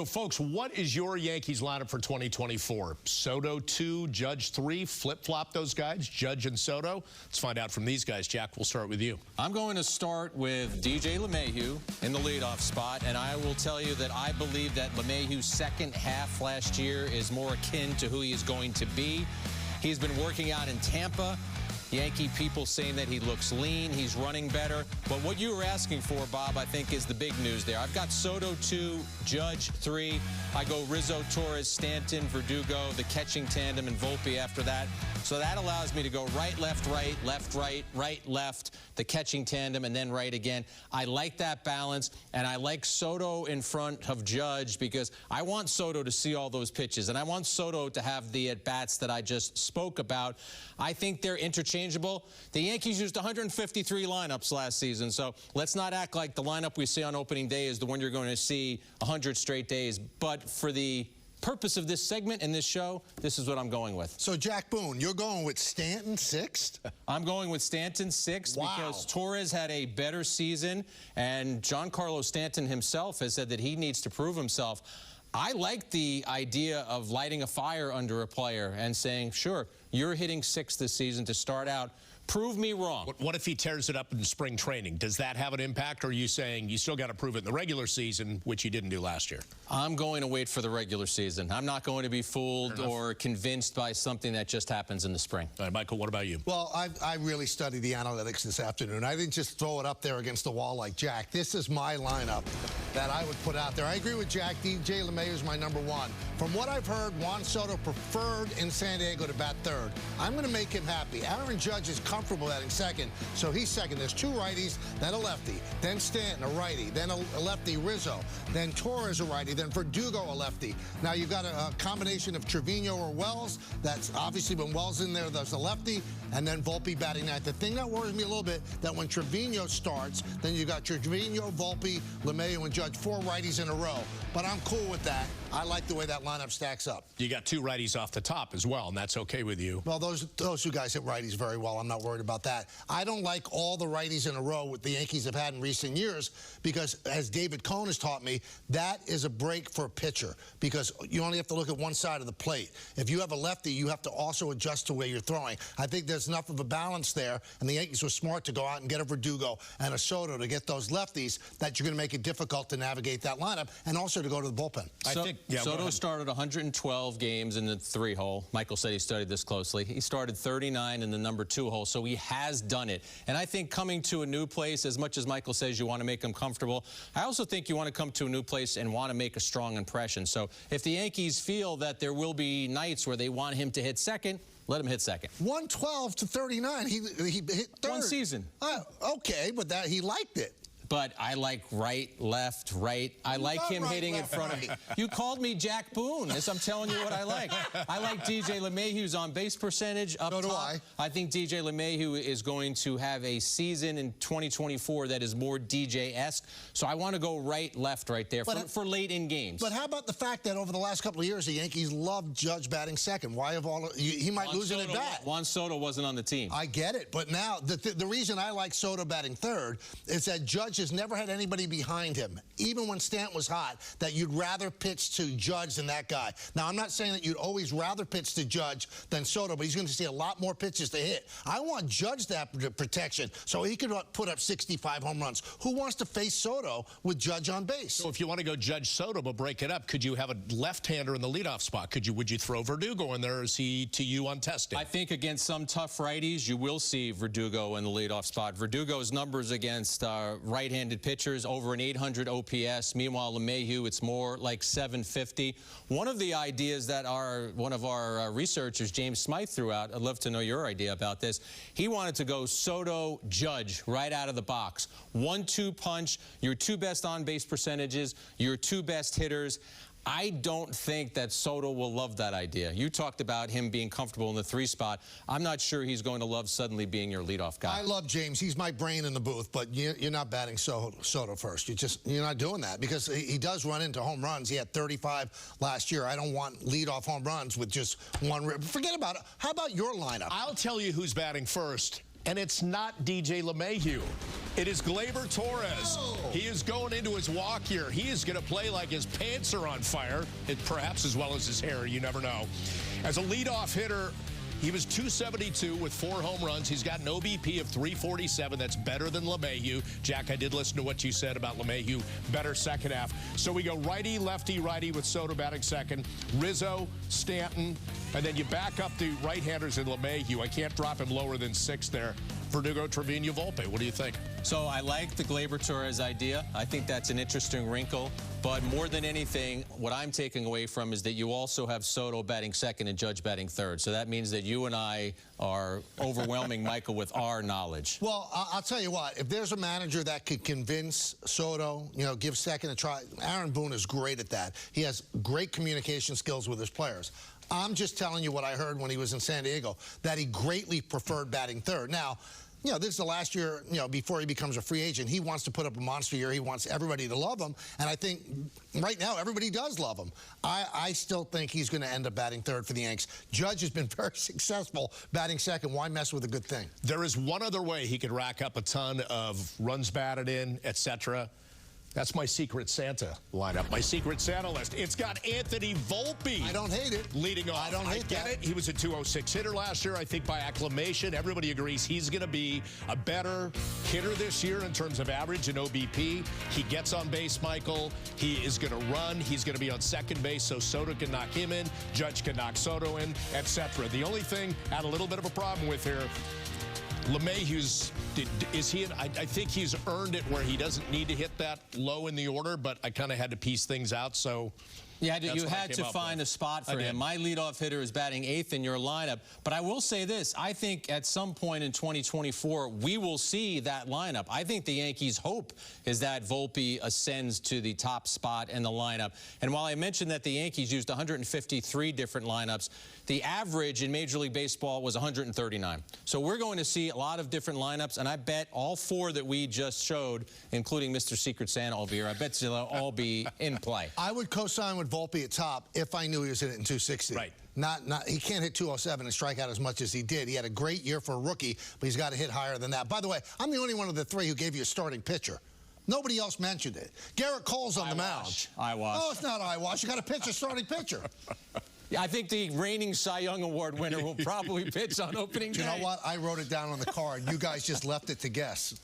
So, folks, what is your Yankees lineup for 2024? Soto 2, Judge 3, flip-flop those guys, Judge and Soto? Let's find out from these guys. Jack, we'll start with you. I'm going to start with DJ LeMahieu in the leadoff spot, and I will tell you that I believe that LeMahieu's second half last year is more akin to who he is going to be. He's been working out in Tampa. Yankee people saying that he looks lean, he's running better. But what you were asking for, Bob, I think is the big news there. I've got Soto 2, Judge 3. I go Rizzo, Torres, Stanton, Verdugo, the catching tandem, and Volpe after that. So that allows me to go right, left, right, left, the catching tandem, and then right again. I like that balance, and I like Soto in front of Judge because I want Soto to see all those pitches, and I want Soto to have the at-bats that I just spoke about. I think they're interchangeable. The Yankees used 153 lineups last season, so let's not act like the lineup we see on opening day is the one you're going to see 100 straight days. But for the purpose of this segment and this show, this is what I'm going with. So, Jack Boone, you're going with Stanton 6th? I'm going with Stanton 6th because Torres had a better season, and Giancarlo Stanton himself has said that he needs to prove himself. I like the idea of lighting a fire under a player and saying, sure, you're hitting 6th this season to start out. Prove me wrong. What if he tears it up in spring training? Does that have an impact, or are you saying you still got to prove it in the regular season, which you didn't do last year? I'm going to wait for the regular season. I'm not going to be fooled or convinced by something that just happens in the spring. All right, Michael, what about you? Well, I really studied the analytics this afternoon. I didn't just throw it up there against the wall like Jack. This is my lineup that I would put out there. I agree with Jack. DJ LeMahieu is my #1. From what I've heard, Juan Soto preferred in San Diego to bat 3rd. I'm going to make him happy. Aaron Judge is comfortable batting 2nd, so he's 2nd. There's 2 righties, then a lefty, then Stanton, a righty, then a lefty, Rizzo, then Torres, a righty, then Verdugo, a lefty. Now you've got a combination of Trevino or Wells. That's obviously when Wells in there, there's a lefty, and then Volpe batting 9th. The thing that worries me a little bit, that when Trevino starts, then you got Trevino, Volpe, LeMahieu, and Judge, 4 righties in a row. But I'm cool with that. I like the way that lineup stacks up. You got 2 righties off the top as well, and that's okay with you. Well, those 2 guys hit righties very well. I'm not worried about that. I don't like all the righties in a row what the Yankees have had in recent years because, as David Cohn has taught me, that is a break for a pitcher because you only have to look at one side of the plate. If you have a lefty, you have to also adjust to where you're throwing. I think there's enough of a balance there, and the Yankees were smart to go out and get a Verdugo and a Soto to get those lefties that you're going to make it difficult to navigate that lineup and also to go to the bullpen. Soto started 112 games in the 3-hole. Michael said he studied this closely. He started 39 in the #2 hole, so he has done it. And I think coming to a new place, as much as Michael says you want to make him comfortable, I also think you want to come to a new place and want to make a strong impression. So if the Yankees feel that there will be nights where they want him to hit 2nd, let him hit 2nd. 112 to 39. He hit 3rd. One season. Okay, but he liked it. But I like right, left, right. I like him hitting in front of me. You called me Jack Boone. I'm telling you what I like. I like DJ LeMahieu's on-base percentage up top. So do I. I think DJ LeMahieu is going to have a season in 2024 that is more DJ-esque. So I want to go right, left right there for late in games. But how about the fact that over the last couple of years, the Yankees loved Judge batting 2nd? Why have he might lose an at-bat. Juan Soto wasn't on the team. I get it. But now, the reason I like Soto batting 3rd is that Judge has never had anybody behind him, even when Stanton was hot, that you'd rather pitch to Judge than that guy. Now, I'm not saying that you'd always rather pitch to Judge than Soto, but he's going to see a lot more pitches to hit. I want Judge that protection so he could put up 65 home runs. Who wants to face Soto with Judge on base? So if you want to go Judge Soto but break it up, could you have a left-hander in the leadoff spot? Would you throw Verdugo in there? Is he to you untested? I think against some tough righties, you will see Verdugo in the leadoff spot. Verdugo's numbers against right-handed pitchers over an 800 OPS. Meanwhile, LeMahieu, it's more like 750. One of the ideas that one of our researchers, James Smythe, threw out, I'd love to know your idea about this. He wanted to go Soto, Judge right out of the box. 1-2 punch, your 2 best on-base percentages, your 2 best hitters. I don't think that Soto will love that idea. You talked about him being comfortable in the 3 spot. I'm not sure he's going to love suddenly being your leadoff guy. I love James. He's my brain in the booth, but you're not batting Soto first. You're not doing that because he does run into home runs. He had 35 last year. I don't want leadoff home runs with just 1 rib. Forget about it. How about your lineup? I'll tell you who's batting first. And it's not DJ LeMahieu. It is Gleyber Torres. He is going into his walk year. He is going to play like his pants are on fire, perhaps as well as his hair. You never know. As a leadoff hitter, he was .272 with 4 home runs. He's got an OBP of .347. That's better than LeMahieu. Jack, I did listen to what you said about LeMahieu. Better second half. So we go righty, lefty, righty with Soto batting second. Rizzo, Stanton, and then you back up the right-handers in LeMahieu. I can't drop him lower than 6 there. Verdugo, Trevino, Volpe. What do you think? So I like the Gleyber Torres idea. I think that's an interesting wrinkle. But more than anything, what I'm taking away from is that you also have Soto batting second and Judge batting third. So that means that you and I are overwhelming Michael with our knowledge. Well, I'll tell you what. If there's a manager that could convince Soto, give second a try, Aaron Boone is great at that. He has great communication skills with his players. I'm just telling you what I heard when he was in San Diego, that he greatly preferred batting third. Now, this is the last year, before he becomes a free agent. He wants to put up a monster year. He wants everybody to love him. And I think right now everybody does love him. I still think he's going to end up batting third for the Yanks. Judge has been very successful batting second. Why mess with a good thing? There is one other way he could rack up a ton of runs batted in, etc. That's my Secret Santa lineup, my Secret Santa list. It's got Anthony Volpe. I don't hate it. Leading off. I don't hate get that. it. He was a .206 hitter last year. I think by acclamation, everybody agrees he's going to be a better hitter this year in terms of average and OBP. He gets on base, Michael. He is going to run. He's going to be on second base, so Soto can knock him in. Judge can knock Soto in, etc. The only thing I had a little bit of a problem with here, LeMahieu's, I think he's earned it where he doesn't need to hit that low in the order, but I kind of had to piece things out, so... Yeah, you had to find a spot for him. My leadoff hitter is batting 8th in your lineup. But I will say this. I think at some point in 2024, we will see that lineup. I think the Yankees' hope is that Volpe ascends to the top spot in the lineup. And while I mentioned that the Yankees used 153 different lineups, the average in Major League Baseball was 139. So we're going to see a lot of different lineups, and I bet all 4 that we just showed, including Mr. Secret Santa over here, I bet they'll all be in play. I would co-sign with Volpe at top if I knew he was hitting 260. Right. He can't hit 207 and strike out as much as he did. He had a great year for a rookie, but he's got to hit higher than that. By the way, I'm the only one of the 3 who gave you a starting pitcher. Nobody else mentioned it. Garrett Cole's on the mound. Eyewash. Oh, it's not eyewash. You got to pitch a starting pitcher. I think the reigning Cy Young Award winner will probably pitch on opening day. You know what? I wrote it down on the card. You guys just left it to guess.